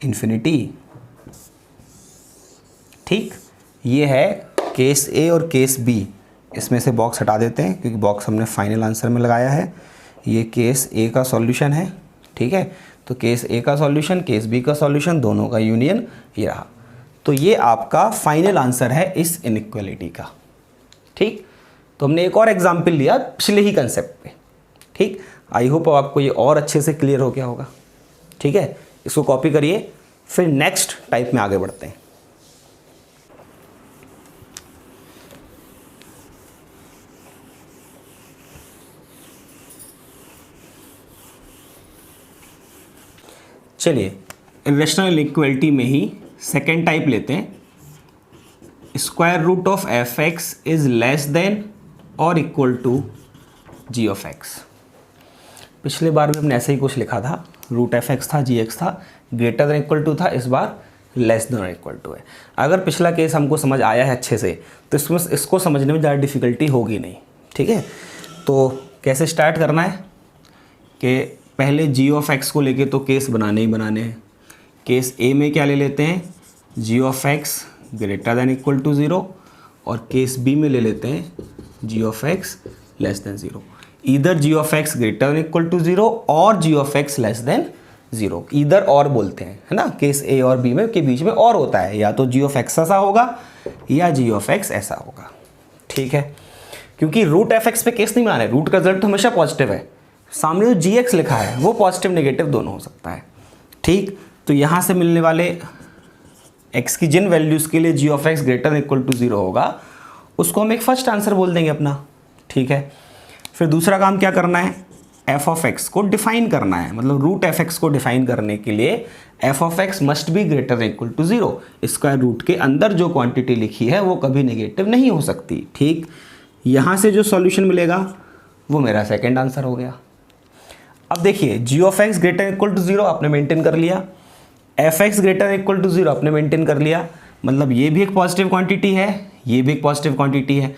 इन्फिनिटी। ठीक, ये है केस ए और केस बी। इसमें से बॉक्स हटा देते हैं क्योंकि बॉक्स हमने फाइनल आंसर में लगाया है। ये केस ए का सॉल्यूशन है, ठीक है, तो केस ए का सॉल्यूशन केस बी का सॉल्यूशन दोनों का यूनियन ये रहा। तो ये आपका फाइनल आंसर है इस इनइक्वालिटी का। ठीक, तो हमने एक और एग्जाम्पल लिया पिछले ही कंसेप्ट पे। ठीक, आई होप आपको ये और अच्छे से क्लियर हो गया होगा। ठीक है, इसको कॉपी करिए, फिर नेक्स्ट टाइप में आगे बढ़ते हैं। चलिए इरेशनल इनइक्वालिटी में ही सेकेंड टाइप लेते हैं, square root of F x is less than और equal to ji of x. पिछले बार भी हमने ऐसे ही कुछ लिखा था, रूट एफ एक्स था, जी एक्स था, ग्रेटर देन इक्वल टू था, इस बार लेस देन और इक्वल टू है। अगर पिछला केस हमको समझ आया है अच्छे से तो इसमें इसको समझने में ज़्यादा डिफ़िकल्टी होगी नहीं, ठीक है। तो कैसे स्टार्ट करना है कि पहले जी ऑफ एक्स को लेके तो केस बनाने ही बनाने हैं। केस ए में क्या ले लेते हैं, G of x greater than equal to zero, और केस बी में ले लेते हैं G of x less than zero. Either G of x greater than equal to zero और G of x less than zero, either और बोलते हैं, है ना। केस ए और बी में के बीच में और होता है, या तो जी ऑफ एक्स ऐसा होगा या जी ऑफ एक्स ऐसा होगा, ठीक है। क्योंकि रूट एफ एक्स पे केस नहीं बना रहे, रूट का रिजल्ट तो हमेशा पॉजिटिव है, सामने जो जी एक्स लिखा है वो पॉजिटिव नेगेटिव दोनों हो सकता है, ठीक। तो यहाँ से मिलने वाले एक्स की जिन वैल्यूज़ के लिए G of x greater than equal to zero होगा उसको हम एक फर्स्ट आंसर बोल देंगे अपना, ठीक है। फिर दूसरा काम क्या करना है, एफ ऑफ एक्स को डिफाइन करना है, मतलब रूट एफ एक्स को डिफाइन करने के लिए F of x must be greater than equal to zero. Square root के अंदर जो क्वांटिटी लिखी है वो कभी नेगेटिव नहीं हो सकती, ठीक। यहाँ से जो सॉल्यूशन मिलेगा वो मेरा सेकेंड आंसर हो गया। अब देखिए G of x greater equal to zero आपने मेंटेन कर लिया, F x greater equal to zero आपने मेंटेन कर लिया, मतलब ये भी एक पॉजिटिव क्वांटिटी है, ये भी एक पॉजिटिव क्वांटिटी है।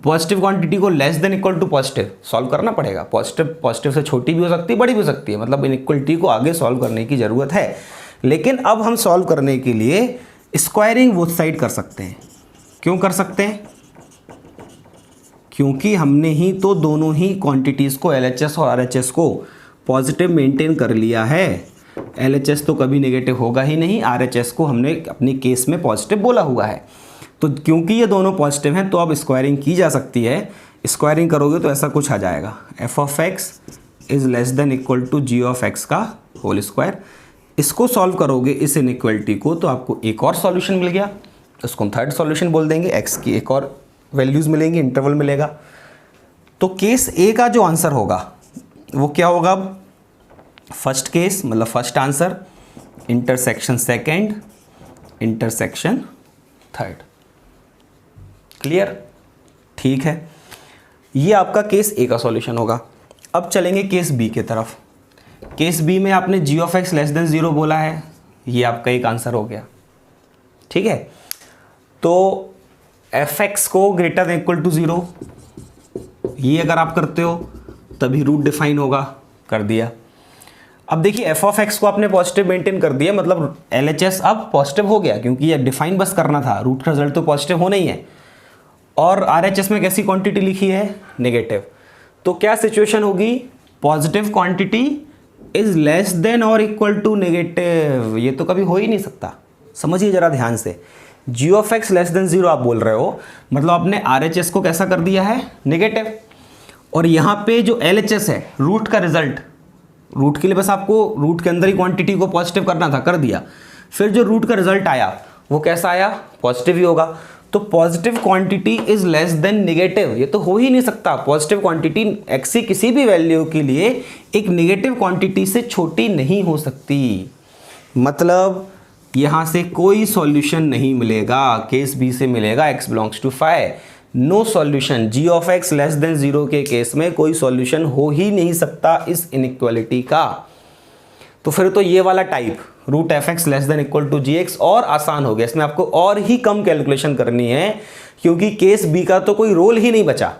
पॉजिटिव क्वांटिटी को less than equal to positive solve करना पड़ेगा, पॉजिटिव से छोटी भी हो सकती है, बड़ी भी हो सकती है, मतलब इनइक्वलिटी को आगे सॉल्व करने की ज़रूरत है। लेकिन अब हम सॉल्व करने के लिए स्क्वायरिंग बोथ साइड कर सकते हैं। क्यों कर सकते हैं, क्योंकि हमने ही तो दोनों ही क्वांटिटीज़ को LHS और RHS को पॉजिटिव मेंटेन कर लिया है। LHS तो कभी नेगेटिव होगा ही नहीं, RHS को हमने अपने केस में पॉजिटिव बोला हुआ है। तो क्योंकि ये दोनों पॉजिटिव हैं तो अब स्क्वायरिंग की जा सकती है। स्क्वायरिंग करोगे तो ऐसा कुछ आ जाएगा, F of x is less than equal to ji of x का होल स्क्वायर। इसको सॉल्व करोगे इस इनइक्वालिटी को तो आपको एक और सॉल्यूशन मिल गया, उसको हम थर्ड सॉल्यूशन बोल देंगे। एक्स की एक और वैल्यूज़ मिलेंगी, इंटरवल मिलेगा। तो केस ए का जो आंसर होगा वो क्या होगा, अब फर्स्ट केस मतलब first answer intersection second intersection third, clear, ठीक है। ये आपका केस ए का सॉल्यूशन होगा। अब चलेंगे केस बी के तरफ। केस बी में आपने G of x less than zero बोला है, ये आपका एक आंसर हो गया, ठीक है। तो एफ एक्स को greater than equal to zero, ये अगर आप करते हो तभी रूट डिफाइन होगा, कर दिया। अब देखिए एफ ऑफ एक्स को आपने पॉजिटिव मेंटेन कर दिया, मतलब LHS अब पॉजिटिव हो गया, क्योंकि ये डिफाइन बस करना था, रूट का रिजल्ट तो पॉजिटिव होना ही है। और RHS में कैसी क्वांटिटी लिखी है, नेगेटिव। तो क्या सिचुएशन होगी, positive quantity is less than और इक्वल टू नेगेटिव, ये तो कभी हो ही नहीं सकता। समझिए जरा ध्यान से, G of x less than zero आप बोल रहे हो, मतलब आपने RHS को कैसा कर दिया है, नेगेटिव। और यहाँ पे जो LHS है, रूट का रिजल्ट, रूट के लिए बस आपको रूट के अंदर ही क्वांटिटी को पॉजिटिव करना था, कर दिया। फिर जो रूट का रिजल्ट आया वो कैसा आया, पॉजिटिव ही होगा। तो positive quantity is less then negative, ये तो हो ही नहीं सकता। पॉजिटिव क्वांटिटी एक्स की किसी भी वैल्यू के लिए एक नेगेटिव क्वांटिटी से छोटी नहीं हो सकती, मतलब यहाँ से कोई सॉल्यूशन नहीं मिलेगा। केस बी से मिलेगा x belongs to five, no solution. G of x less than zero के केस में कोई सॉल्यूशन हो ही नहीं सकता इस इनइक्वालिटी का। तो फिर तो ये वाला type root F x less than equal to G x और आसान हो गया, इसमें आपको और ही कम कैलकुलेशन करनी है, क्योंकि केस बी का तो कोई रोल ही नहीं बचा।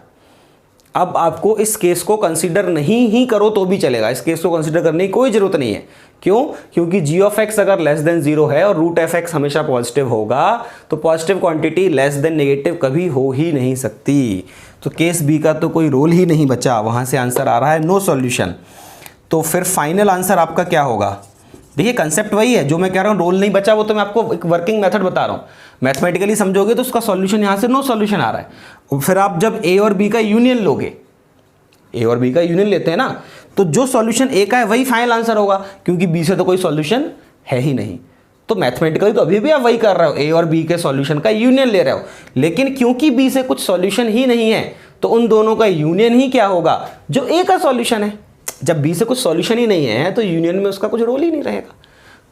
अब आपको इस केस को कंसीडर नहीं ही करो तो भी चलेगा, इस केस को कंसीडर करने की कोई ज़रूरत नहीं है। क्यों, क्योंकि जी ऑफ एक्स अगर लेस देन ज़ीरो है और रूट एफ एक्स हमेशा पॉजिटिव होगा, तो positive quantity less than negative कभी हो ही नहीं सकती। तो केस बी का तो कोई रोल ही नहीं बचा, वहाँ से आंसर आ रहा है नो सॉल्यूशन। तो फिर फाइनल आंसर आपका क्या होगा, देखिए कंसेप्ट वही है जो मैं कह रहा हूँ, रोल नहीं बचा, वो तो मैं आपको एक वर्किंग मेथड बता रहा हूँ। मैथमेटिकली समझोगे तो उसका सॉल्यूशन यहाँ से नो सॉल्यूशन आ रहा है। और फिर आप जब ए और बी का यूनियन लोगे, ए और बी का यूनियन लेते हैं ना, तो जो सॉल्यूशन ए का है वही फाइनल आंसर होगा, क्योंकि बी से तो कोई सॉल्यूशन है ही नहीं। तो मैथमेटिकली तो अभी भी आप वही कर रहे हो, ए और बी के सॉल्यूशन का यूनियन ले रहे हो, लेकिन क्योंकि बी से कुछ सॉल्यूशन ही नहीं है तो उन दोनों का यूनियन ही क्या होगा, जो ए का सॉल्यूशन है। जब बी से कुछ सॉल्यूशन ही नहीं है तो यूनियन में उसका कुछ रोल ही नहीं रहेगा।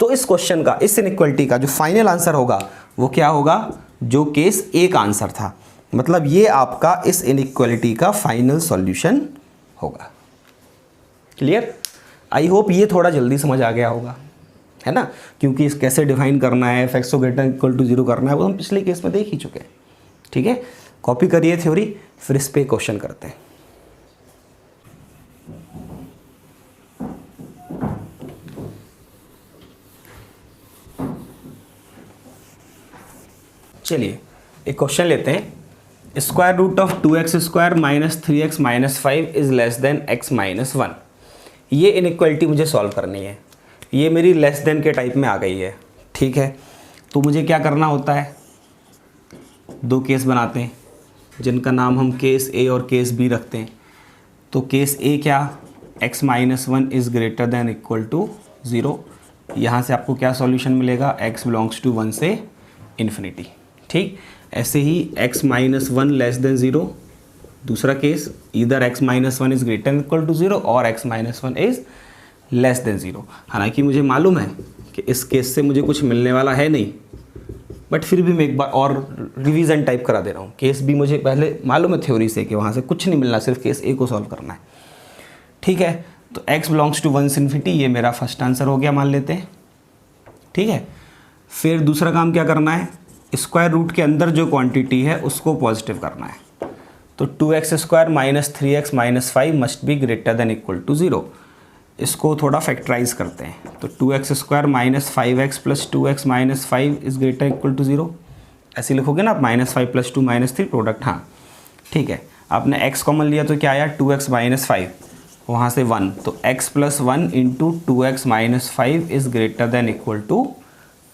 तो इस क्वेश्चन का, इस इनइक्वालिटी का जो फाइनल आंसर होगा वो क्या होगा, जो केस ए का आंसर था। मतलब ये आपका इस इनइक्वालिटी का फाइनल सॉल्यूशन होगा। क्लियर? आई होप ये थोड़ा जल्दी समझ आ गया होगा, है ना, क्योंकि इस कैसे डिफाइन करना है, एफ(x) को ग्रेटर इक्वल टू 0 करना है, वो हम पिछले केस में देख ही चुके हैं। ठीक है, कॉपी करिए थ्योरी, फिर इस पे क्वेश्चन करते हैं। चलिए एक क्वेश्चन लेते हैं। Square root of 2x² minus 3x minus 5 is less than x minus 1। ये इनइक्वालिटी मुझे सॉल्व करनी है। ये मेरी लेस देन के टाइप में आ गई है। ठीक है, तो मुझे क्या करना होता है, दो केस बनाते हैं जिनका नाम हम केस ए और केस बी रखते हैं। तो केस ए क्या, x minus 1 is greater than equal to 0। यहाँ से आपको क्या सॉल्यूशन मिलेगा, x बिलोंग्स टू 1 से इन्फिनिटी। ठीक, ऐसे ही x माइनस 1 लेस देन 0, दूसरा केस इधर x minus 1 is greater equal to 0 और x minus 1 is less than 0। हालांकि मुझे मालूम है कि इस केस से मुझे कुछ मिलने वाला है नहीं, बट फिर भी मैं एक बार और रिवीजन टाइप करा दे रहा हूँ। केस बी मुझे पहले मालूम है थ्योरी से कि वहाँ से कुछ नहीं मिलना, सिर्फ केस ए को सॉल्व करना है। ठीक है, तो x बिलोंग्स टू 1 से इन्फिनिटी, ये मेरा फर्स्ट आंसर हो गया, मान लेते हैं। ठीक है, फिर दूसरा काम क्या करना है, स्क्वायर रूट के अंदर जो क्वांटिटी है उसको पॉजिटिव करना है। तो 2x² minus 3x minus 5 must be greater than equal to 0। इसको थोड़ा फैक्टराइज करते हैं। तो 2x² minus 5x plus 2x minus 5 is greater equal to 0। ऐसे लिखोगे ना आप, -5 + 2 - 3 प्रोडक्ट। हाँ ठीक है, आपने x कॉमन लिया तो क्या आया, 2x माइनस 5, वहाँ से 1, तो x plus 1 into 2x minus 5 is greater than equal to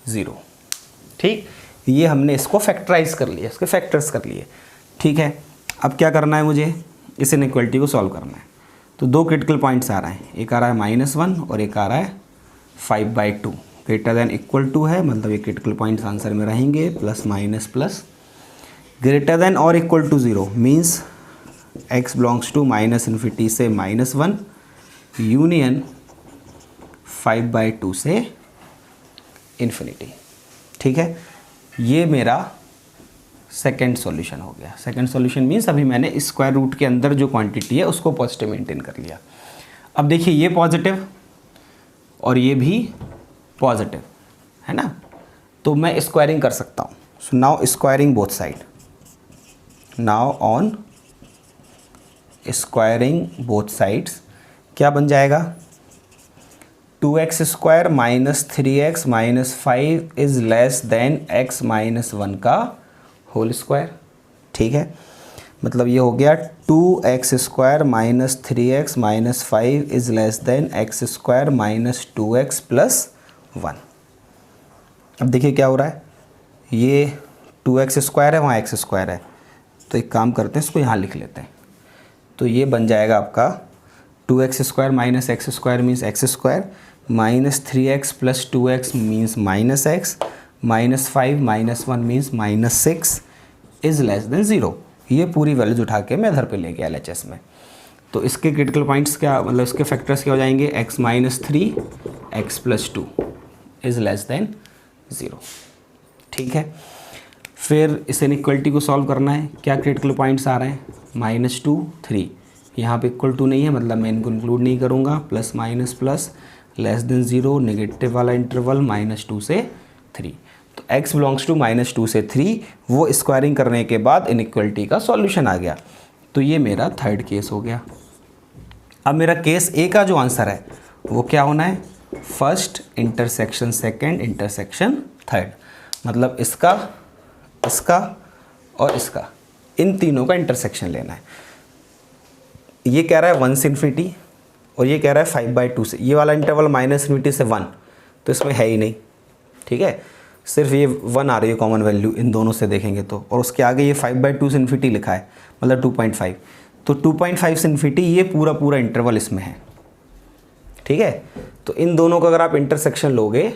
0। ठीक, ये हमने इसको फैक्टराइज कर लिया, इसके फैक्टर्स कर लिए। ठीक है, अब क्या करना है, मुझे इस इनइक्वालिटी को सॉल्व करना है। तो दो क्रिटिकल पॉइंट्स आ रहे हैं, एक आ रहा है -1 और एक आ रहा है 5/2। ग्रेटर देन इक्वल टू है, मतलब ये क्रिटिकल पॉइंट्स आंसर में रहेंगे, plus minus plus. Greater than और equal to 0 means x belongs to -∞ से -1 यूनियन 5/2 से इन्फिनिटी। ठीक है, ये मेरा सेकेंड सॉल्यूशन हो गया। सेकेंड सॉल्यूशन मीन्स अभी मैंने स्क्वायर रूट के अंदर जो क्वांटिटी है उसको पॉजिटिव मेंटेन कर लिया। अब देखिए ये पॉजिटिव और ये भी पॉजिटिव है ना, तो मैं स्क्वायरिंग कर सकता हूँ। So now squaring both side, now on squaring both sides क्या बन जाएगा, 2x² minus 3x minus 5 is less than x minus 1 का होल स्क्वायर। ठीक है, मतलब ये हो गया 2x² minus 3x minus 5 is less then x² minus 2x plus 1। अब देखिए क्या हो रहा है, ये 2x² है, वहाँ x² है, तो एक काम करते हैं इसको यहाँ लिख लेते हैं। तो ये बन जाएगा आपका 2x² minus x² means x² minus 3x plus 2x means minus x minus 5 minus 1 means minus 6 is less than 0। ये पूरी वैल्यूज उठा के मैं इधर पे ले गया LHS में। तो इसके क्रिटिकल पॉइंट्स क्या, मतलब इसके फैक्टर्स क्या हो जाएंगे, x minus 3 x plus 2 is less than 0। ठीक है, फिर इस इनइक्वालिटी को सॉल्व करना है। क्या क्रिटिकल पॉइंट्स आ रहे हैं, -2 3, यहाँ पे इक्वल टू नहीं है मतलब मैं इनको इंक्लूड नहीं करूँगा, plus minus plus less than 0, negative वाला इंटरवल -2 से 3। तो x बिलोंग्स टू -2 से 3, वो स्क्वायरिंग करने के बाद इनइक्वालिटी का सॉल्यूशन आ गया। तो ये मेरा थर्ड केस हो गया। अब मेरा केस ए का जो आंसर है वो क्या होना है, first intersection second intersection third, मतलब इसका, इसका और इसका, इन तीनों का इंटरसेक्शन लेना है। ये कह रहा है 1 से इन्फिनिटी और ये कह रहा है 5/2 से। ये वाला इंटरवल -∞ से 1, तो इसमें है ही नहीं। ठीक है, सिर्फ ये 1 आ रही है कॉमन वैल्यू इन दोनों से देखेंगे तो, और उसके आगे ये 5/2 से इन्फिनिटी लिखा है, मतलब 2.5। तो 2.5 से इन्फिनिटी ये पूरा पूरा इंटरवल इसमें है। ठीक है, तो इन दोनों का अगर आप इंटरसेक्शन लोगे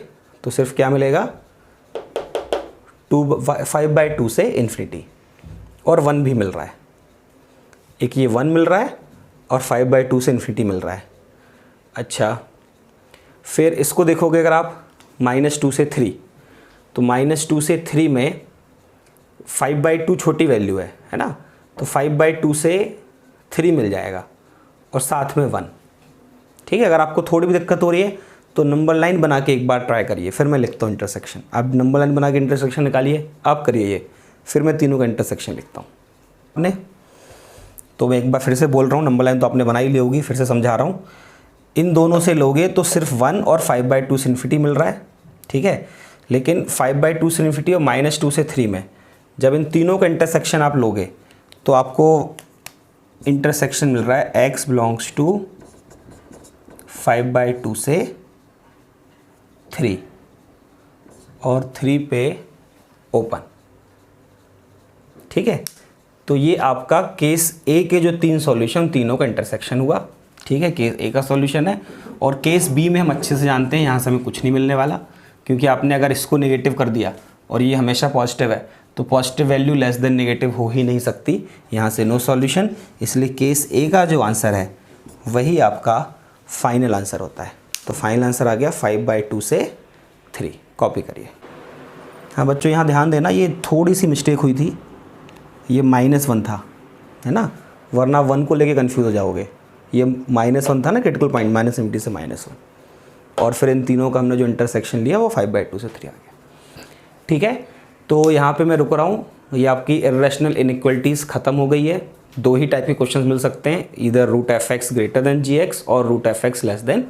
तो सिर्फ क्या मिलेगा, 5/2 से इन्फिनिटी, और 1 भी मिल रहा है। एक ये 1 मिल रहा है और 5/2 से इन्फिनिटी मिल रहा है। अच्छा, फिर इसको देखोगे अगर आप -2 से 3, तो -2 से 3 में 5/2 छोटी वैल्यू है ना, तो 5/2 से 3 मिल जाएगा और साथ में 1। ठीक है, अगर आपको थोड़ी भी दिक्कत हो रही है तो नंबर लाइन बना के एक बार ट्राई करिए, फिर मैं लिखता हूँ इंटरसेक्शन। आप नंबर लाइन बना के इंटरसेक्शन निकालिए, आप करिए ये, फिर मैं तीनों का इंटरसेक्शन लिखता हूँ आपने। तो मैं एक बार फिर से बोल रहा हूँ, नंबर लाइन तो आपने बना ही ली होगी, फिर से समझा रहा हूँ। इन दोनों से लोगे तो सिर्फ 1 और 5/2 से इन्फिनिटी मिल रहा है, ठीक है। लेकिन 5/2 से इन्फिनिटी और -2 से 3 में जब इन तीनों का इंटरसेक्शन आप लोगे तो आपको इंटरसेक्शन मिल रहा है x बिलोंग्स टू 5/2 से 3 और 3 पे ओपन। ठीक है, तो ये आपका केस ए के जो 3 सॉल्यूशन, तीनों का इंटरसेक्शन हुआ। ठीक है, केस ए का सॉल्यूशन है। और केस बी में हम अच्छे से जानते हैं, यहाँ से हमें कुछ नहीं मिलने वाला, क्योंकि आपने अगर इसको नेगेटिव कर दिया और ये हमेशा पॉजिटिव है तो positive value less than negative हो ही नहीं सकती, यहाँ से नो सॉल्यूशन। इसलिए केस ए का जो आंसर है वही आपका फाइनल आंसर होता है। तो फाइनल आंसर आ गया 5/2 से 3। कॉपी करिए। हाँ बच्चों, यहाँ ध्यान देना, ये थोड़ी सी मिस्टेक हुई थी, ये -1 था, है ना, वरना 1 को लेके कंफ्यूज हो जाओगे। ये -1 था ना क्रिटिकल पॉइंट, -70 से -1, और फिर इन तीनों का हमने जो इंटरसेक्शन लिया वो 5/2 से 3 आ गया। ठीक है, तो यहाँ पे मैं रुक रहा हूँ। ये आपकी इर्रेशनल इनइक्वलिटीज़ ख़त्म हो गई है। 2 ही टाइप के क्वेश्चंस मिल सकते हैं, इधर √f(x) ग्रेटर देन gx और √f(x) लेस देन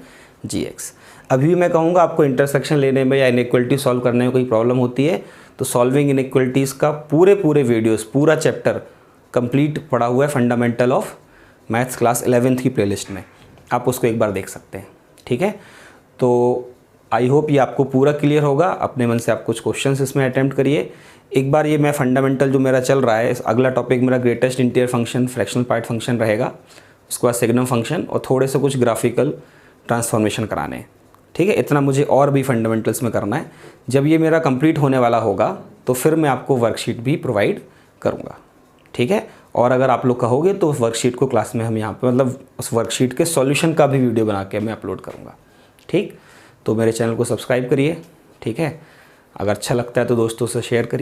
gx। अभी मैं कहूँगा आपको इंटरसेक्शन लेने में या इनइक्वलिटी सॉल्व करने में कोई प्रॉब्लम होती है तो सॉल्विंग इनइक्वलिटीज़ का पूरे वीडियोस, पूरा चैप्टर कंप्लीट पड़ा हुआ है fundamental of maths class 11th की प्लेलिस्ट में, आप उसको एक बार देख सकते हैं। ठीक है, तो आई होप ये आपको पूरा क्लियर होगा। अपने मन से आप कुछ क्वेश्चंस इसमें अटैम्प्ट करिए एक बार। ये मैं फंडामेंटल जो मेरा चल रहा है, अगला टॉपिक मेरा greatest interior function, fractional part function रहेगा, उसके बाद सिग्नम फंक्शन और थोड़े से कुछ ग्राफिकल ट्रांसफॉर्मेशन कराने हैं। ठीक है, इतना मुझे और भी फंडामेंटल्स में करना है। जब ये मेरा कंप्लीट होने वाला होगा तो फिर मैं आपको वर्कशीट भी प्रोवाइड करूँगा। ठीक है, और अगर आप लोग कहोगे तो उस वर्कशीट को क्लास में हम यहाँ पे, मतलब उस वर्कशीट के सॉल्यूशन का भी वीडियो बना के मैं अपलोड करूँगा। ठीक, तो मेरे चैनल को सब्सक्राइब करिए। ठीक है, अगर अच्छा लगता है तो दोस्तों से शेयर करिए।